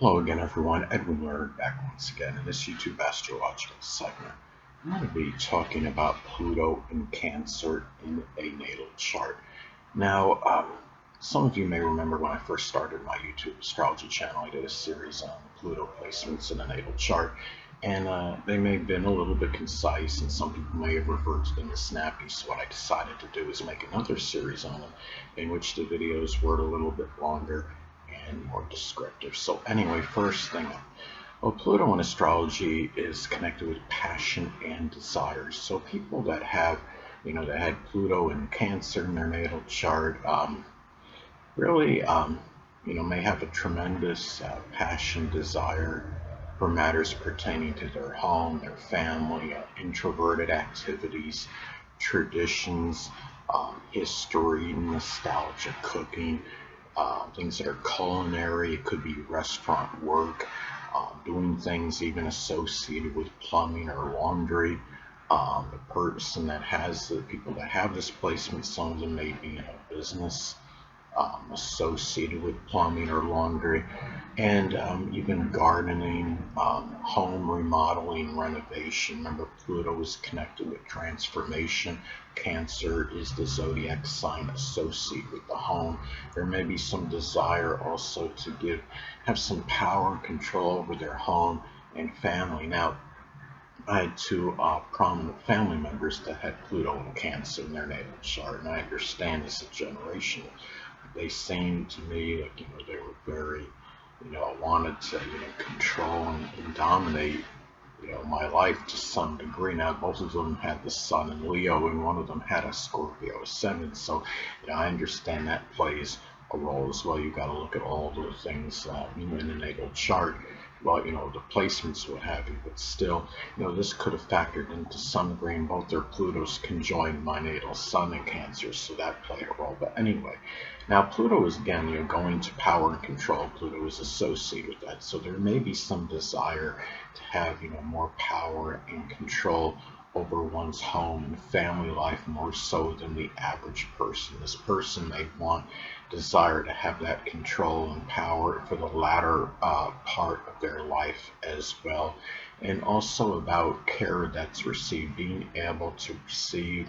Hello again, everyone. Edwin Learnard back once again in this YouTube astrological segment. I'm going to be talking about Pluto in Cancer in a natal chart. Now, some of you may remember when I first started my YouTube astrology channel, I did a series on Pluto placements in a natal chart, and they may have been a little bit concise, and some people may have referred to them as snappy. So what I decided to do is make another series on them, in which the videos were a little bit longer and more descriptive. So anyway, first thing, well, Pluto in astrology is connected with passion and desires. So people that have, that had Pluto in Cancer in their natal chart, really, may have a tremendous passion, desire for matters pertaining to their home, their family, introverted activities, traditions, history, nostalgia, cooking, things that are culinary. It could be restaurant work, doing things even associated with plumbing or laundry. The people that have this placement, some of them may be in a business associated with plumbing or laundry, and even gardening, home remodeling, renovation. Remember, Pluto is connected with transformation. Cancer is the zodiac sign associated with the home. There may be some desire also to have some power and control over their home and family. Now, I had two prominent family members that had Pluto and Cancer in their natal chart, and I understand this is generational. They seemed to me like, they were very, wanted to, control and dominate, my life to some degree. Now, both of them had the sun in Leo, and one of them had a Scorpio ascendant. So, I understand that plays a role as well. You've got to look at all the things, in the natal chart. Well, the placements, what have you, but still, this could have factored into some degree, and both their Plutos conjoined my natal sun in Cancer, so that played a role. But anyway, now Pluto is again, going to power and control. Pluto is associated with that, so there may be some desire to have, more power and control over one's home and family life more so than the average person. This person may desire to have that control and power for the latter part of their life as well, and also about care that's received, being able to receive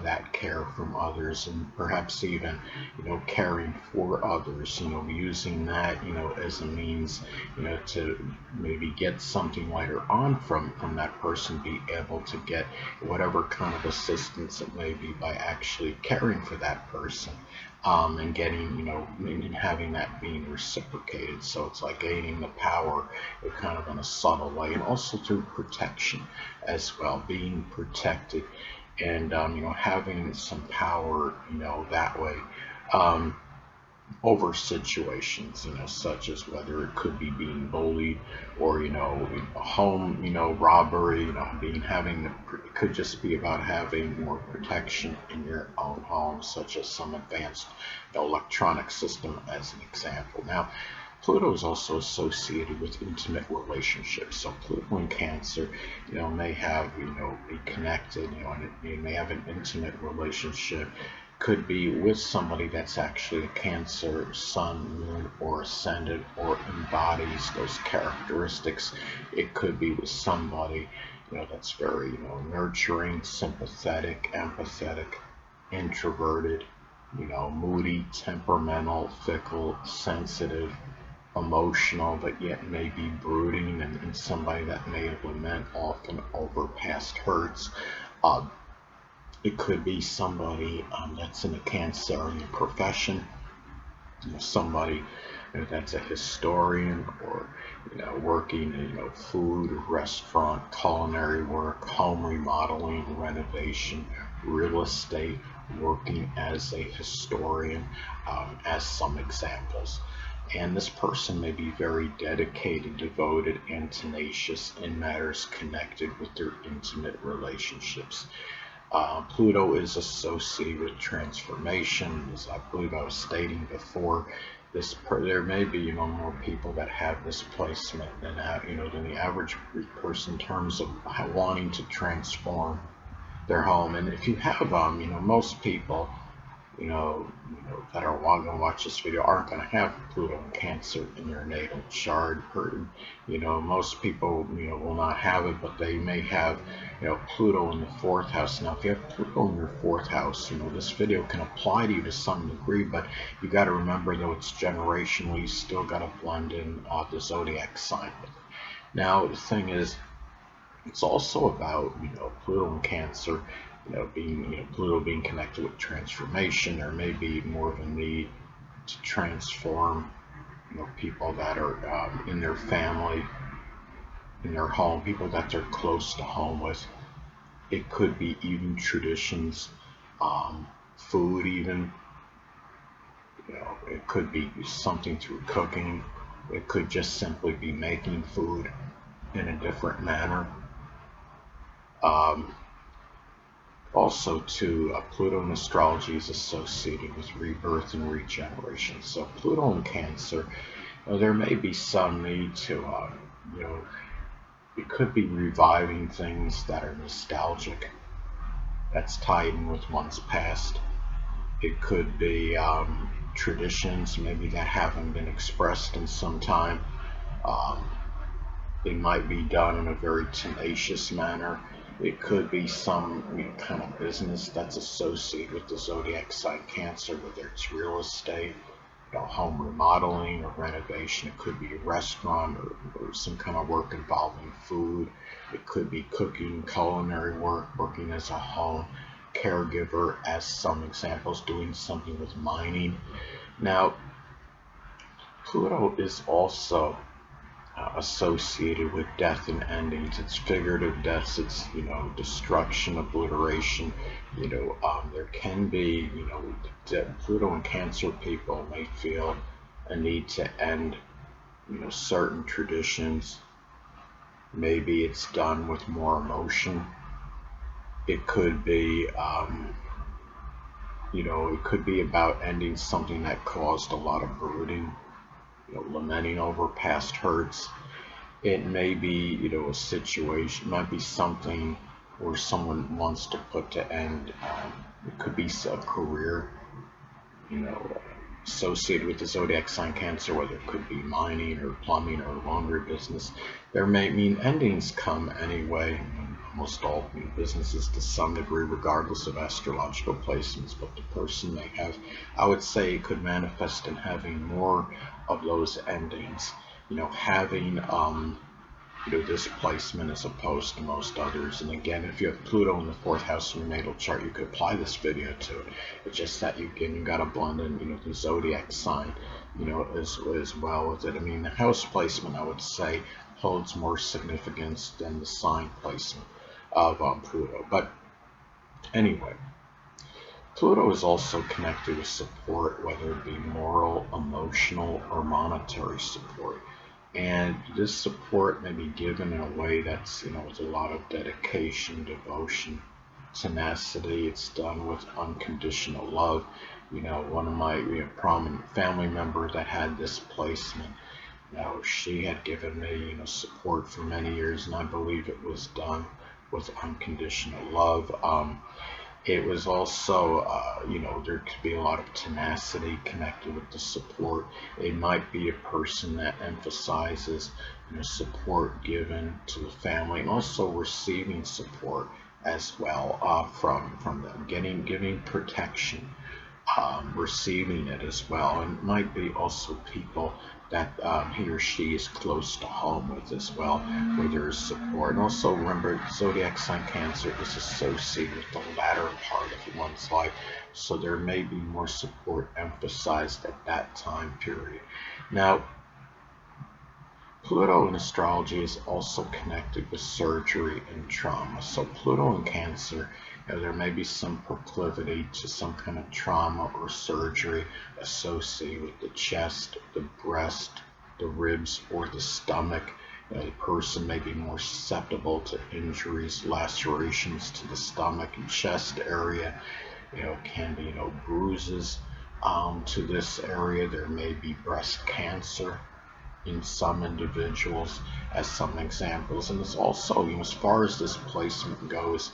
that care from others, and perhaps even, caring for others, using that, as a means, to maybe get something later on from that person, be able to get whatever kind of assistance it may be by actually caring for that person, and getting, and having that being reciprocated. So it's like gaining the power, kind of in a subtle way, and also through protection as well, being protected, and having some power, that way, um, over situations, such as whether it could be being bullied, or home, robbery, it could just be about having more protection in your own home, such as some advanced, electronic system, as an example. Now, Pluto is also associated with intimate relationships. So Pluto in Cancer, may have, be connected, and it may have an intimate relationship. Could be with somebody that's actually a Cancer, Sun, Moon, or Ascendant, or embodies those characteristics. It could be with somebody, that's very, nurturing, sympathetic, empathetic, introverted, moody, temperamental, fickle, sensitive, emotional, but yet may be brooding, and somebody that may lament often over past hurts. Uh, it could be somebody that's in a Cancerian profession, somebody, that's a historian, or working in, food, restaurant, culinary work, home remodeling, renovation, real estate, working as a historian, as some examples. And this person may be very dedicated, devoted, and tenacious in matters connected with their intimate relationships. Pluto is associated with transformation, as I believe I was stating before. There may be, more people that have this placement than the average person, in terms of wanting to transform their home. And if you have, most people, that are going to watch this video aren't going to have Pluto and Cancer in their natal chart. Or, most people, will not have it, but they may have, Pluto in the fourth house. Now, if you have Pluto in your fourth house, this video can apply to you to some degree, but you got to remember, though it's generational, you still got to blend in the zodiac sign with it. Now, the thing is, it's also about, Pluto and Cancer, Pluto being connected with transformation. There may be more of a need to transform, people that are in their family, in their home, people that they're close to home with. It could be even traditions, food even, it could be something through cooking. It could just simply be making food in a different manner. Um, Also, too, Pluto in astrology is associated with rebirth and regeneration. So, Pluto in Cancer, there may be some need to, it could be reviving things that are nostalgic, that's tied in with one's past. It could be traditions maybe that haven't been expressed in some time. Um, They might be done in a very tenacious manner. It could be some kind of business that's associated with the zodiac sign Cancer, whether it's real estate, home remodeling or renovation. It could be a restaurant or some kind of work involving food. It could be cooking, culinary work, working as a home caregiver, as some examples, doing something with mining. Now, Pluto is also associated with death and endings. It's figurative deaths. It's destruction, obliteration. There can be Pluto and Cancer people may feel a need to end certain traditions. Maybe it's done with more emotion. It could be it could be about ending something that caused a lot of brooding, lamenting over past hurts. It may be, a situation, might be something where someone wants to put to end. It could be a career, you know, associated with the zodiac sign Cancer, whether it could be mining or plumbing or laundry business. There may mean endings come anyway. Almost all businesses to some degree, regardless of astrological placements, but the person may have, I would say, it could manifest in having more of those endings. Having this placement as opposed to most others. And again, if you have Pluto in the fourth house of your natal chart, you could apply this video to it. It's just that you got to blend in, the zodiac sign, as well with it. I mean, the house placement, I would say, holds more significance than the sign placement of Pluto. But anyway, Pluto is also connected with support, whether it be moral, emotional, or monetary support. And this support may be given in a way that's, with a lot of dedication, devotion, tenacity. It's done with unconditional love. One of my prominent family members that had this placement, she had given me, support for many years, and I believe it was done with unconditional love. It was also, there could be a lot of tenacity connected with the support. It might be a person that emphasizes, support given to the family, and also receiving support as well from them, giving protection, receiving it as well. And it might be also people that he or she is close to home with as well, where there is support. And also remember, zodiac sign Cancer is associated with the latter part of one's life, so there may be more support emphasized at that time period. Now, Pluto in astrology is also connected with surgery and trauma. So Pluto in Cancer, there may be some proclivity to some kind of trauma or surgery associated with the chest, the breast, the ribs, or the stomach. The person may be more susceptible to injuries, lacerations to the stomach and chest area. It can be, bruises to this area. There may be breast cancer in some individuals, as some examples. And it's also, as far as this placement goes,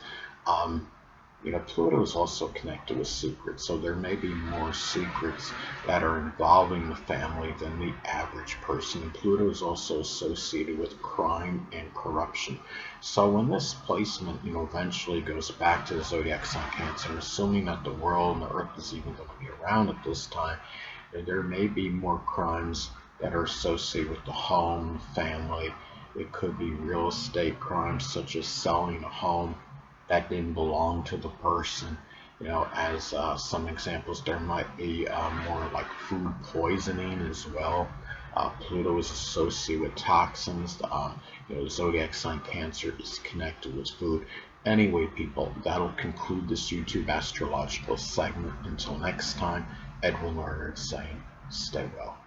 Pluto is also connected with secrets, so there may be more secrets that are involving the family than the average person. And Pluto is also associated with crime and corruption. So when this placement, eventually goes back to the zodiac sign Cancer, assuming that the world and the Earth is even going to be around at this time, there may be more crimes that are associated with the home, family. It could be real estate crimes such as selling a home that didn't belong to the person. As some examples, there might be more like food poisoning as well. Pluto is associated with toxins. Zodiac sign Cancer is connected with food. Anyway, people, that'll conclude this YouTube astrological segment. Until next time, Edwin Learnard saying, stay well.